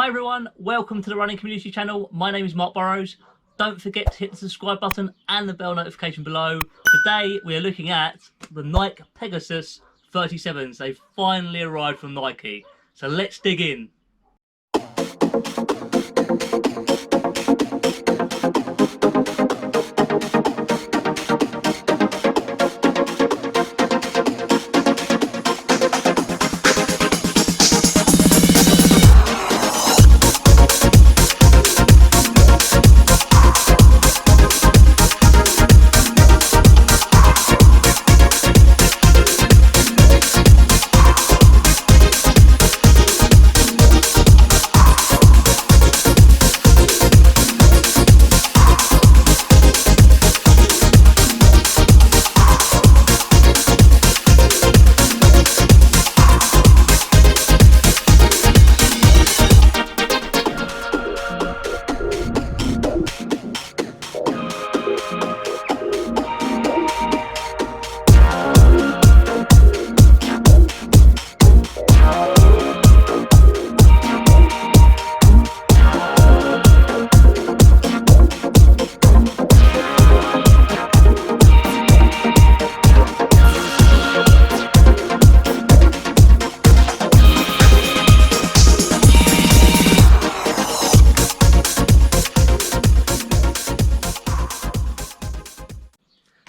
Hi everyone, welcome to the Running Community channel. My name is Mark Burrows. Don't forget to hit the subscribe button and the bell notification below. Today we are looking at the Nike Pegasus 37s. They've finally arrived from Nike. So let's dig in.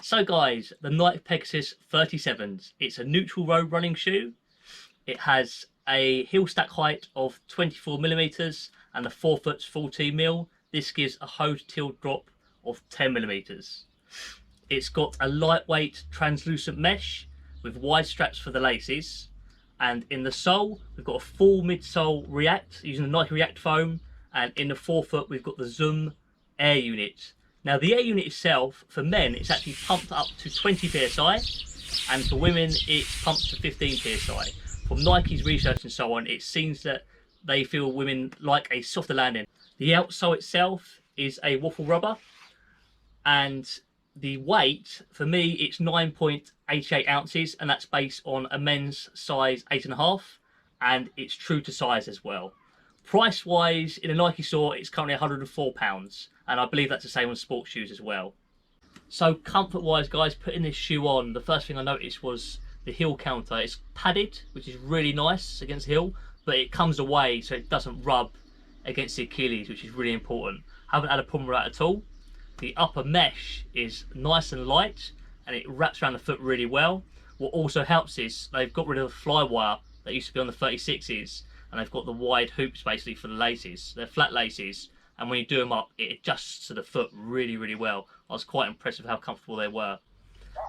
So guys, the Nike Pegasus 37s. It's a neutral road running shoe. It has a heel stack height of 24mm and the forefoot's 14mm. This gives a hoe to heel drop of 10mm. It's got a lightweight translucent mesh with wide straps for the laces. And in the sole, we've got a full midsole React using the Nike React foam. And in the forefoot, we've got the Zoom air unit. Now the air unit itself, for men, it's actually pumped up to 20 psi, and for women, it's pumped to 15 psi. From Nike's research and so on, it seems that they feel women like a softer landing. The outsole itself is a waffle rubber, and the weight, for me, it's 9.88 ounces, and that's based on a men's size 8.5, and it's true to size as well. Price wise, in a Nike store, it's currently £104, and I believe that's the same on sports shoes as well. So comfort wise, guys, putting this shoe on, the first thing I noticed was the heel counter. It's padded, which is really nice against the heel, but it comes away so it doesn't rub against the Achilles, which is really important. Haven't had a problem with that at all. The upper mesh is nice and light, and it wraps around the foot really well. What also helps is they've got rid of the fly wire that used to be on the 36s, and they've got the wide hoops basically for the laces. They're flat laces, and when you do them up, it adjusts to the foot really well. I was quite impressed with how comfortable they were.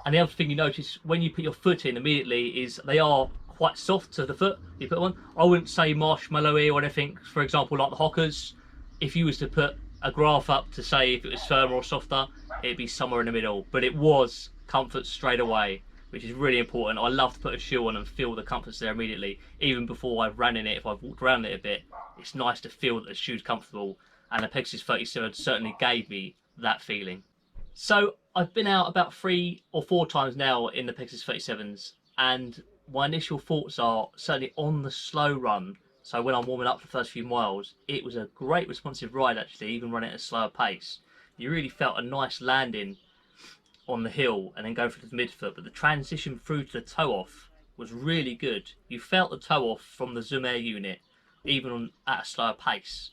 And the other thing you notice when you put your foot in immediately is they are quite soft to the foot. You put one, I wouldn't say marshmallowy or anything, for example, like the Hockers. If you was to put a graph up to say if it was firmer or softer, it'd be somewhere in the middle. But it was comfort straight away, which is really important. I love to put a shoe on and feel the comforts there immediately. Even before I've ran in it, if I've walked around it a bit, it's nice to feel that the shoe's comfortable. And the Pegasus 37 certainly gave me that feeling. So I've been out about 3 or 4 times now in the Pegasus 37s, and my initial thoughts are certainly on the slow run. So when I'm warming up for the first few miles, it was a great responsive ride actually, even running at a slower pace. You really felt a nice landing on the hill and then go through the midfoot, but the transition through to the toe off was really good. You felt the toe off from the Zoom air unit, even at a slower pace.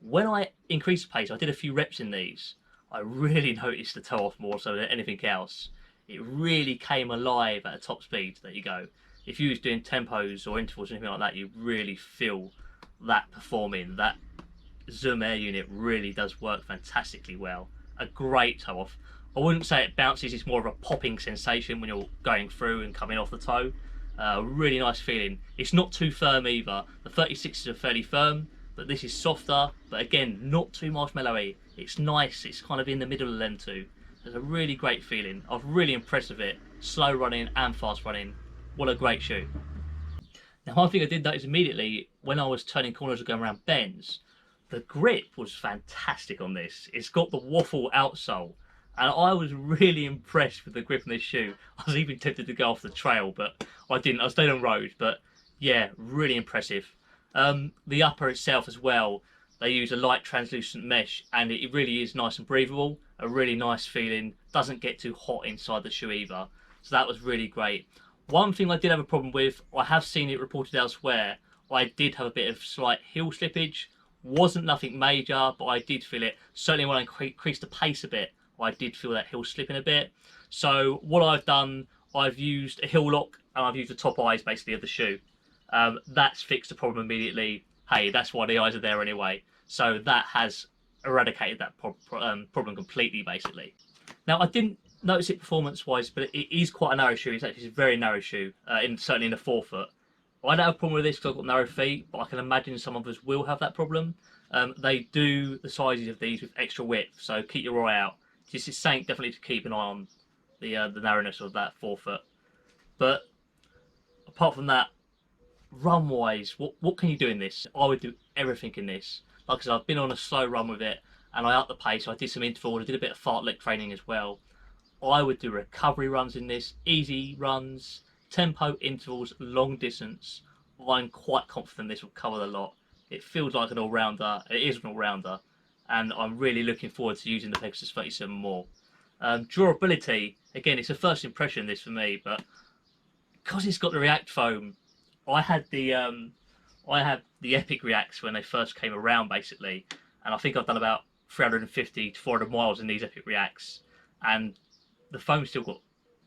When I increased the pace, I did a few reps in these, I really noticed the toe off more so than anything else. It really came alive at a top speed that you go. If you was doing tempos or intervals or anything like that, you really feel that performing. That Zoom air unit really does work fantastically well. A great toe off. I wouldn't say it bounces, it's more of a popping sensation when you're going through and coming off the toe. Really nice feeling. It's not too firm either. The 36s are fairly firm, but this is softer, but again, not too marshmallowy. It's nice, it's kind of in the middle of them two. It's a really great feeling. I was really impressed with it. Slow running and fast running. What a great shoe. Now, one thing I did notice immediately when I was turning corners or going around bends, the grip was fantastic on this. It's got the waffle outsole, and I was really impressed with the grip on this shoe. I was even tempted to go off the trail, but I didn't. I stayed on road, but yeah, really impressive. The upper itself as well, they use a light translucent mesh, and it really is nice and breathable. A really nice feeling. Doesn't get too hot inside the shoe either. So that was really great. One thing I did have a problem with, I have seen it reported elsewhere, I did have a bit of slight heel slippage. Wasn't nothing major, but I did feel it. Certainly when I increased the pace a bit, I did feel that heel slipping a bit. So what I've done, I've used a heel lock, and I've used the top eyes basically of the shoe. That's fixed the problem immediately. Hey, that's why the eyes are there anyway. So that has eradicated that problem completely, basically. Now, I didn't notice it performance-wise, but it is quite a narrow shoe. It's actually a very narrow shoe, certainly in the forefoot. I don't have a problem with this because I've got narrow feet, but I can imagine some of us will have that problem. They do the sizes of these with extra width, so keep your eye out. This is something definitely to keep an eye on, the narrowness of that forefoot. But apart from that, run-wise, what can you do in this? I would do everything in this. Like I said, I've been on a slow run with it, and I upped the pace. So I did some interval, I did a bit of fartlek training as well. I would do recovery runs in this, easy runs, tempo intervals, long distance. I'm quite confident this will cover the lot. It feels like an all-rounder. It is an all-rounder, and I'm really looking forward to using the Pegasus 37 more. Durability, again, it's a first impression this for me, but because it's got the React foam, I had the Epic Reacts when they first came around, basically, and I think I've done about 350 to 400 miles in these Epic Reacts, and the foam's still got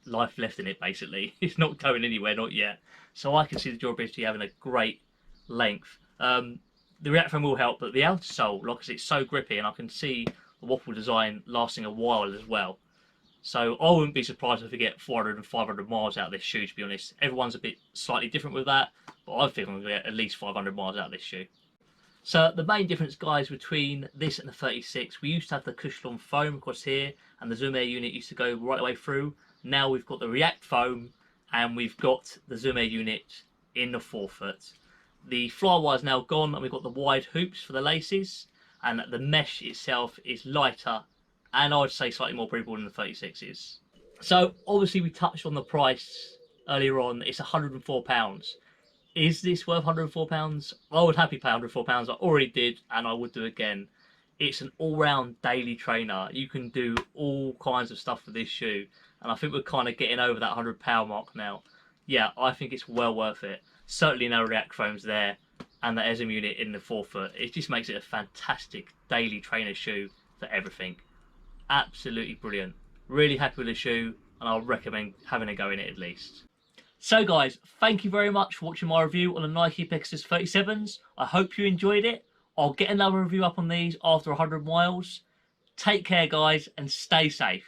life left in it, basically. It's not going anywhere, not yet. So I can see the durability having a great length. The React foam will help, but the outer sole, like I said, it's so grippy, and I can see the waffle design lasting a while as well. So I wouldn't be surprised if we get 400 and 500 miles out of this shoe, to be honest. Everyone's a bit slightly different with that, but I think I'm going to get at least 500 miles out of this shoe. So the main difference, guys, between this and the 36, we used to have the Cushlon foam across here, and the Zoom Air unit used to go right the way through. Now we've got the React foam, and we've got the Zoom Air unit in the forefoot. The flywire is now gone, and we've got the wide hoops for the laces, and the mesh itself is lighter, and I would say slightly more breathable than the 36s. So obviously we touched on the price earlier on. It's £104. Is this worth £104? I would happily pay £104. I already did, and I would do again. It's an all-round daily trainer. You can do all kinds of stuff with this shoe, and I think we're kind of getting over that £100 mark now. Yeah, I think it's well worth it. Certainly no React foams there, and the ESM unit in the forefoot. It just makes it a fantastic daily trainer shoe for everything. Absolutely brilliant. Really happy with the shoe, and I'll recommend having a go in it at least. So guys, thank you very much for watching my review on the Nike Pegasus 37s. I hope you enjoyed it. I'll get another review up on these after 100 miles. Take care guys, and stay safe.